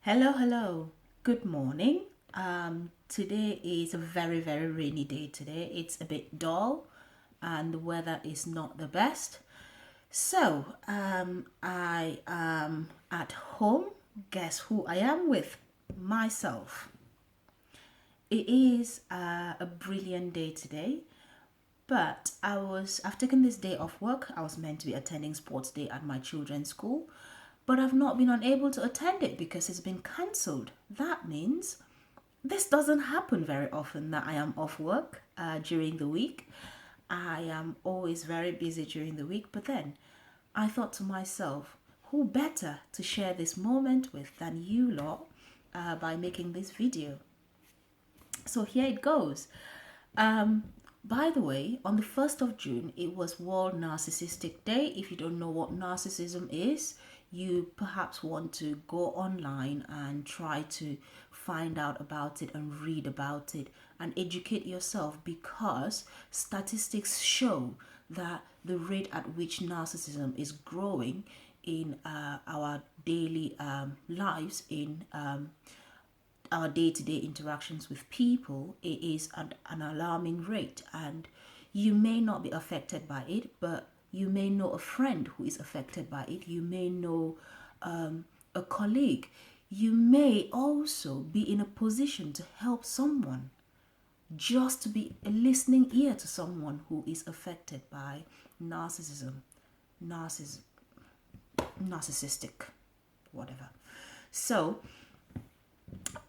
Hello. Good morning. Today is a very rainy day today. It's a bit dull and the weather is not the best. I am at home. Guess who I am with? Myself. It is a brilliant day today, but I've taken this day off work. I was meant to be attending sports day at my children's school, but I've not been unable to attend it because it's been cancelled. That means this doesn't happen very often that I am off work during the week. I am always very busy during the week, but then I thought to myself, who better to share this moment with than you lot by making this video? So here it goes. Um, by the way, on the 1st of June, it was World Narcissistic Day. If you don't know what narcissism is, you perhaps want to go online and try to find out about it and read about it and educate yourself, because statistics show that the rate at which narcissism is growing in our daily lives, in our day-to-day interactions with people, it is at an alarming rate. And you may not be affected by it, but you may know a friend who is affected by it. You may know a colleague. You may also be in a position to help someone, just to be a listening ear to someone who is affected by narcissism, narciss- narcissistic, whatever. So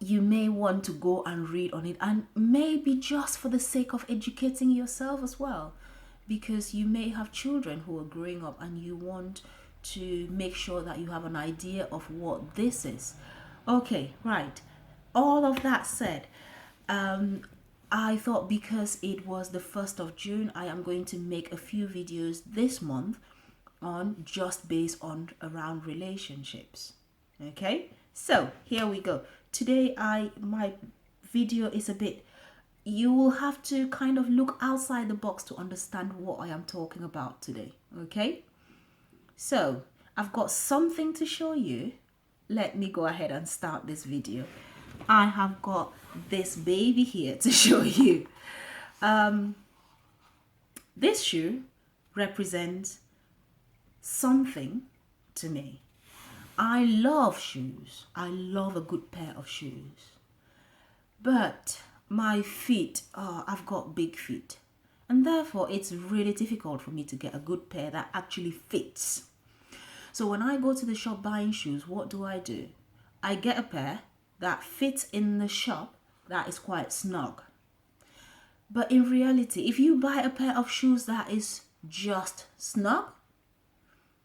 you may want to go and read on it, and maybe just for the sake of educating yourself as well, because you may have children who are growing up and you want to make sure that you have an idea of what this is. Okay, right. All of that said, I thought because it was the 1st of June, I am going to make a few videos this month on just based on around relationships. Okay, so here we go. Today my video is a bit, you will have to kind of look outside the box to understand what I am talking about today. Okay, so I've got something to show you. Let me go ahead and start this video. I have got this baby here to show you. This shoe represents something to me. I love shoes. I love a good pair of shoes. But my feet, I've got big feet. And therefore, it's really difficult for me to get a good pair that actually fits. So when I go to the shop buying shoes, what do? I get a pair that fits in the shop that is quite snug. But in reality, if you buy a pair of shoes that is just snug,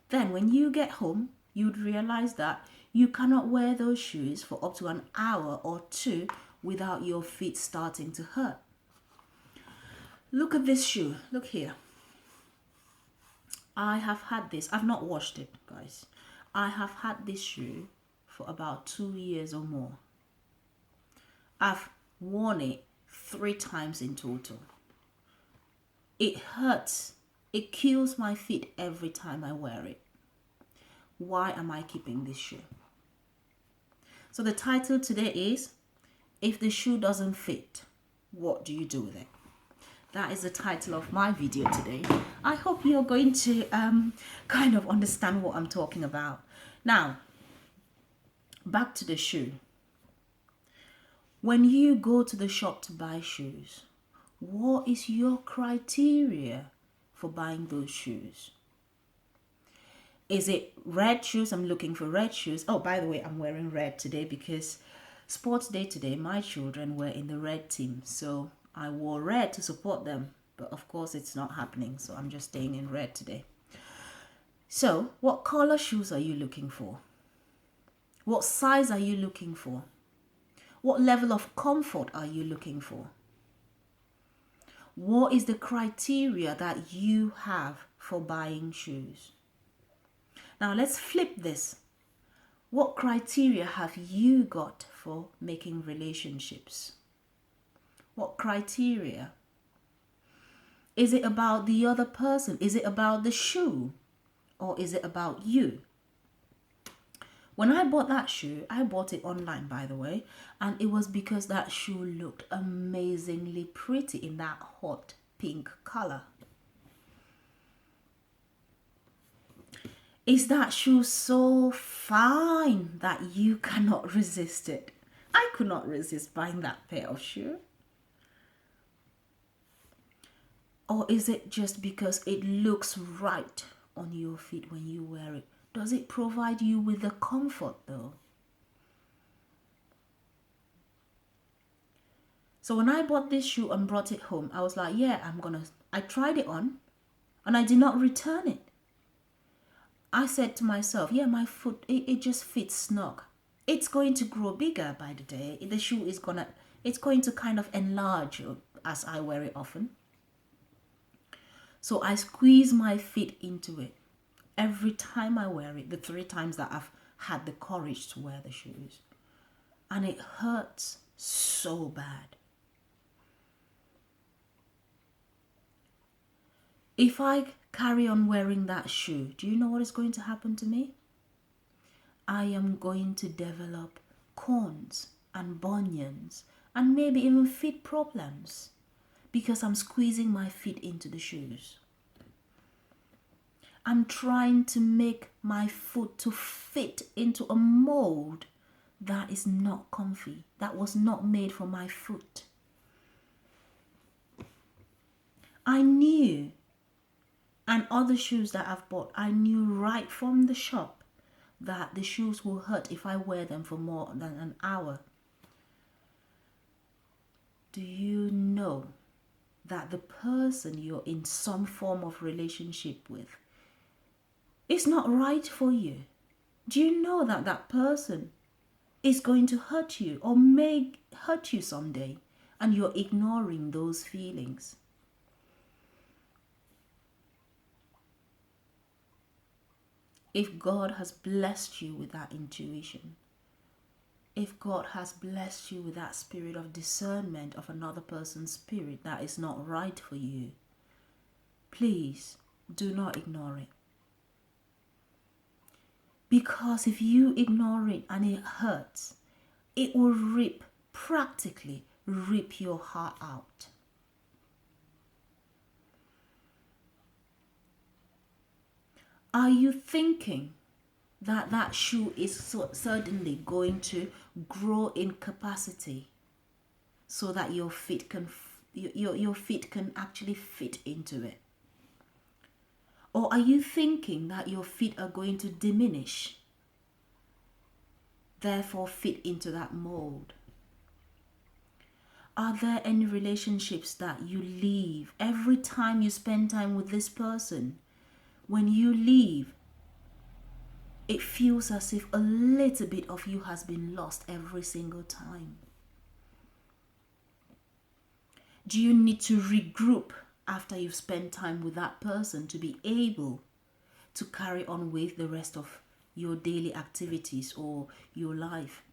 then when you get home, you'd realize that you cannot wear those shoes for up to an hour or two without your feet starting to hurt. Look at this shoe. Look here. I have had this. I've not washed it, guys. I have had this shoe for about 2 years or more. I've worn it 3 times in total. It hurts. It kills my feet every time I wear it. Why am I keeping this shoe? So the title today is, if the shoe doesn't fit, what do you do with it? That is the title of my video today. I hope you're going to kind of understand what I'm talking about. Now, back to the shoe. When you go to the shop to buy shoes, what is your criteria for buying those shoes? Is it red shoes? I'm looking for red shoes. Oh, by the way, I'm wearing red today because sports day today, my children were in the red team. So I wore red to support them. But of course, it's not happening. So I'm just staying in red today. So what color shoes are you looking for? What size are you looking for? What level of comfort are you looking for? What is the criteria that you have for buying shoes? Now let's flip this. What criteria have you got for making relationships? What criteria? Is it about the other person? Is it about the shoe? Or is it about you? When I bought that shoe, I bought it online, by the way, and it was because that shoe looked amazingly pretty in that hot pink color. Is that shoe so fine that you cannot resist it? I could not resist buying that pair of shoe. Or is it just because it looks right on your feet when you wear it? Does it provide you with the comfort though? So when I bought this shoe and brought it home, I was like, yeah, I tried it on and I did not return it. I said to myself, yeah, my foot, it just fits snug. It's going to grow bigger by the day. The shoe it's going to kind of enlarge as I wear it often. So I squeeze my feet into it every time I wear it, the 3 times that I've had the courage to wear the shoes. And it hurts so bad. If I carry on wearing that shoe, do you know what is going to happen to me? I am going to develop corns and bunions and maybe even feet problems because I'm squeezing my feet into the shoes. I'm trying to make my foot to fit into a mold that is not comfy, that was not made for my foot. I knew, and other shoes that I've bought, I knew right from the shop that the shoes will hurt if I wear them for more than an hour. Do you know that the person you're in some form of relationship with is not right for you? Do you know that that person is going to hurt you or may hurt you someday and you're ignoring those feelings? If God has blessed you with that intuition, if God has blessed you with that spirit of discernment of another person's spirit that is not right for you, please do not ignore it. Because if you ignore it and it hurts, it will practically rip your heart out. Are you thinking that that shoe is certainly going to grow in capacity so that your feet can actually fit into it? Or are you thinking that your feet are going to diminish, therefore fit into that mold? Are there any relationships that you leave every time you spend time with this person? When you leave, it feels as if a little bit of you has been lost every single time. Do you need to regroup after you've spent time with that person to be able to carry on with the rest of your daily activities or your life?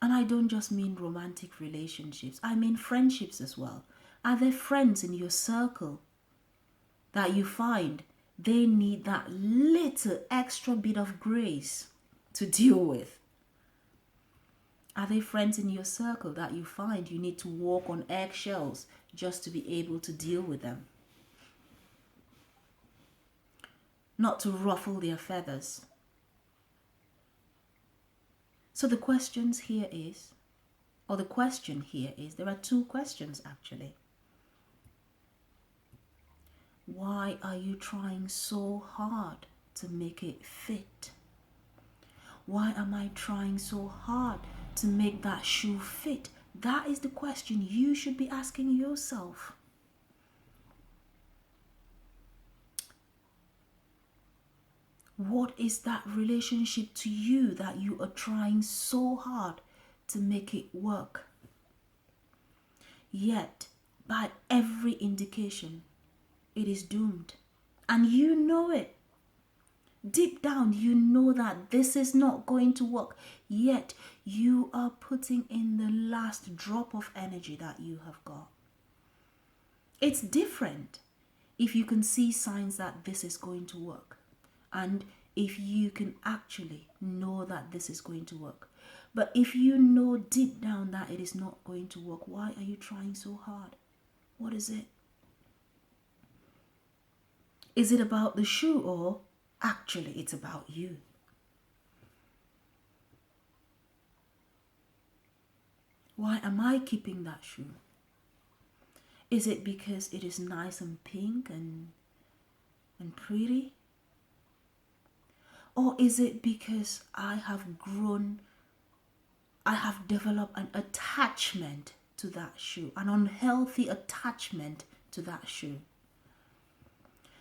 And I don't just mean romantic relationships, I mean friendships as well. Are there friends in your circle that you find they need that little extra bit of grace to deal with? Are there friends in your circle that you find you need to walk on eggshells just to be able to deal with them? Not to ruffle their feathers. So the question here is, there are 2 questions actually. Why are you trying so hard to make it fit? Why am I trying so hard to make that shoe fit? That is the question you should be asking yourself. What is that relationship to you that you are trying so hard to make it work? Yet, by every indication, it is doomed. And you know it. Deep down, you know that this is not going to work. Yet, you are putting in the last drop of energy that you have got. It's different if you can see signs that this is going to work. And if you can actually know that this is going to work. But if you know deep down that it is not going to work, why are you trying so hard? What is it? Is it about the shoe, or actually it's about you? Why am I keeping that shoe? Is it because it is nice and pink and pretty? Or is it because I have developed an attachment to that shoe, an unhealthy attachment to that shoe?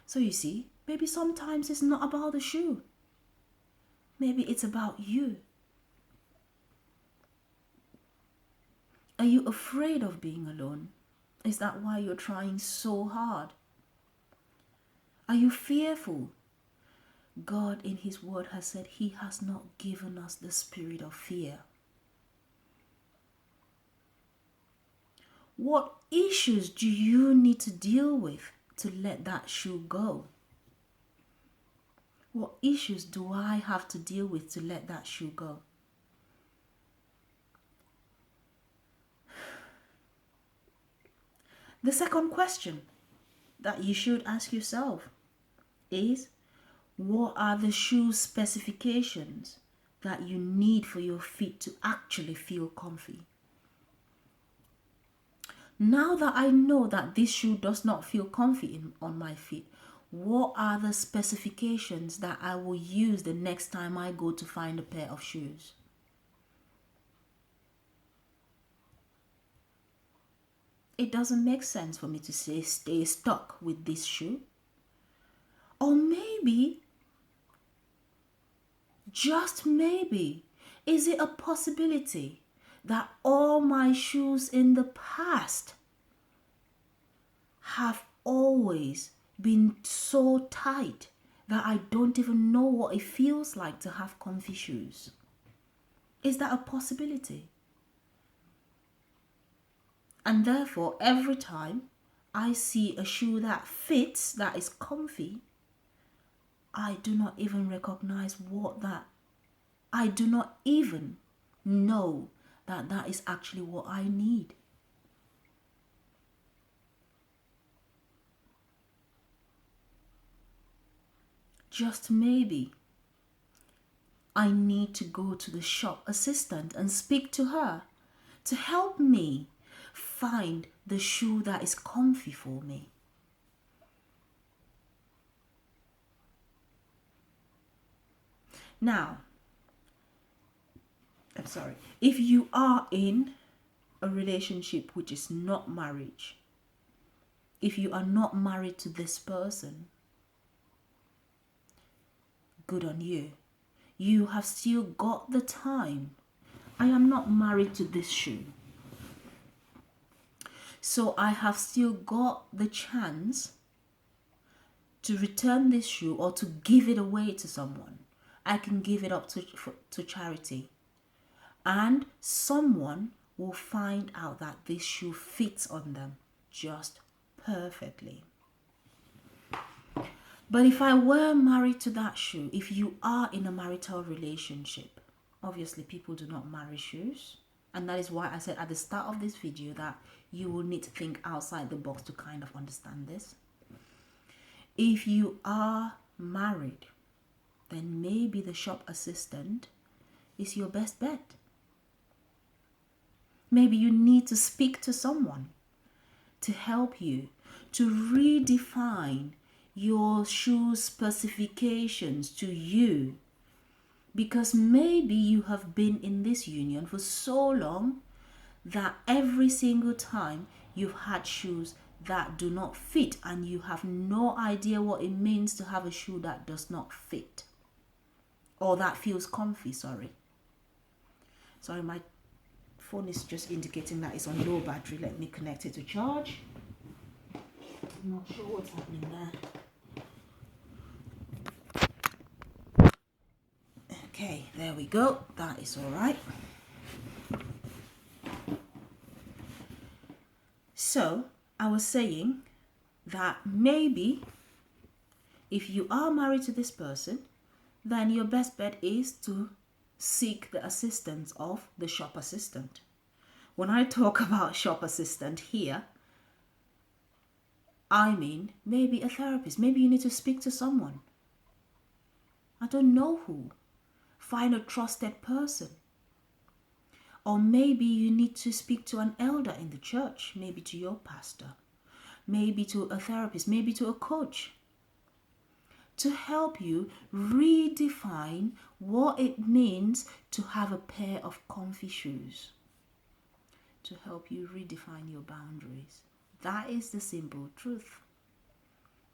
So you see, maybe sometimes it's not about the shoe. Maybe it's about you. Are you afraid of being alone? Is that why you're trying so hard? Are you fearful? God in His word has said He has not given us the spirit of fear. What issues do you need to deal with to let that shoe go? What issues do I have to deal with to let that shoe go? The second question that you should ask yourself is, what are the shoe specifications that you need for your feet to actually feel comfy? Now that I know that this shoe does not feel comfy on my feet, what are the specifications that I will use the next time I go to find a pair of shoes? It doesn't make sense for me to say stay stuck with this shoe. Or maybe, just maybe, is it a possibility that all my shoes in the past have always been so tight that I don't even know what it feels like to have comfy shoes? Is that a possibility? And therefore, every time I see a shoe that fits, that is comfy, I do not even recognize I do not even know that that is actually what I need. Just maybe I need to go to the shop assistant and speak to her to help me find the shoe that is comfy for me. Now, if you are in a relationship which is not marriage, if you are not married to this person, good on you. You have still got the time. I am not married to this shoe, so I have still got the chance to return this shoe or to give it away to someone. I can give it up to charity, and someone will find out that this shoe fits on them just perfectly. But if I were married to that shoe, if you are in a marital relationship, obviously people do not marry shoes. And that is why I said at the start of this video that you will need to think outside the box to kind of understand this. If you are married, then maybe the shop assistant is your best bet. Maybe you need to speak to someone to help you to redefine your shoe specifications to you, because maybe you have been in this union for so long that every single time you've had shoes that do not fit, and you have no idea what it means to have a shoe that does not fit or that feels comfy. Sorry, my phone is just indicating that it's on low battery. Let me connect it to charge. I'm not sure what's happening there. Okay, there we go. That is all right. So I was saying that maybe if you are married to this person, then your best bet is to seek the assistance of the shop assistant. When I talk about shop assistant here, I mean maybe a therapist. Maybe you need to speak to someone. I don't know who. Find a trusted person. Or maybe you need to speak to an elder in the church, maybe to your pastor, maybe to a therapist, maybe to a coach, to help you redefine what it means to have a pair of comfy shoes, to help you redefine your boundaries. That is the simple truth.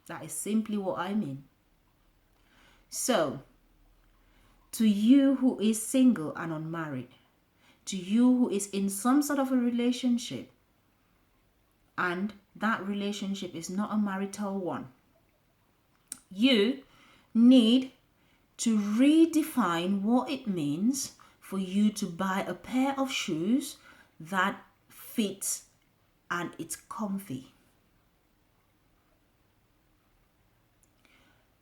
That is simply what I mean. So, to you who is single and unmarried, to you who is in some sort of a relationship, and that relationship is not a marital one, you need to redefine what it means for you to buy a pair of shoes that fits and it's comfy.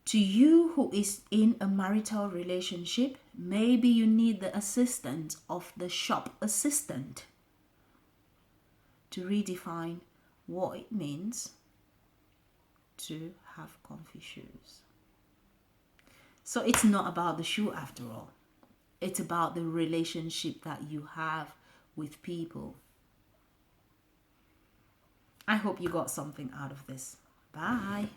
To you who is in a marital relationship, maybe you need the assistance of the shop assistant to redefine what it means to have comfy shoes. So it's not about the shoe after all. It's about the relationship that you have with people. I hope you got something out of this. Bye.